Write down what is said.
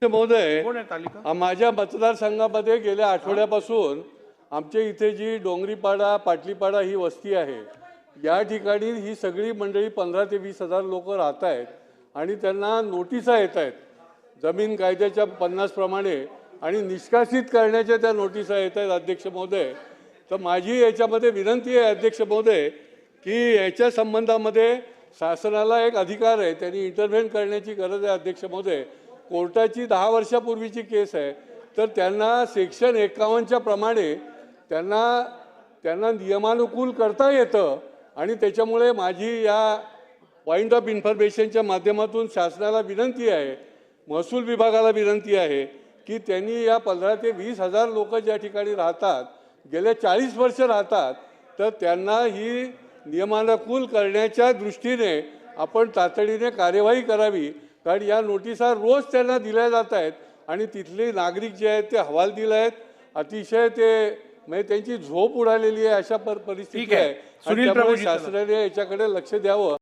महोदय, कोण आहे तालिका? माझ्या मतदारसंघामध्ये गेल्या आठवड्यापासून आमच्या इथे जी डोंगरीपाडा पाटलीपाडा ही वस्ती आहे, या ठिकाणी ही सगळी मंडळी 15 ते 20 हजार लोक राहत आहेत आणि त्यांना नोटिसा येत आहेत जमीन कायद्याच्या 50 प्रमाणे आणि निष्कासित करण्याच्या त्या नोटिसा येत आहेत अध्यक्ष महोदय. तर माझी याच्यामध्ये विनंती आहे अध्यक्ष महोदय की याच्या संबंधामध्ये शासनाला एक अधिकार आहे, त्यांनी इंटरव्हेन करण्याची गरज आहे अध्यक्ष महोदय. कोर्टाची 10 वर्षापूर्वीची केस आहे, तर त्यांना सेक्शन 51च्या प्रमाणे त्यांना नियमानुकूल करता येतं आणि त्याच्यामुळे माझी या पॉईंट ऑफ इन्फॉर्मेशनच्या माध्यमातून शासनाला विनंती आहे, महसूल विभागाला विनंती आहे की त्यांनी या 15 ते 20 हजार लोक ज्या ठिकाणी राहतात, गेल्या 40 वर्ष राहतात, तर त्यांना ही नियमानुकूल करण्याच्या दृष्टीने आपण तातडीने कार्यवाही करावी. कारण या नोटिसा रोज त्यांना दिल्या जात आहेत आणि तिथले नागरिक जे आहेत ते हवालदिल आहेत, अतिशय ते म्हणजे त्यांची झोप उडालेली आहे, अशा परिस्थिती आहे. सुनील प्रभू, शासनाने याच्याकडे लक्ष द्यावं.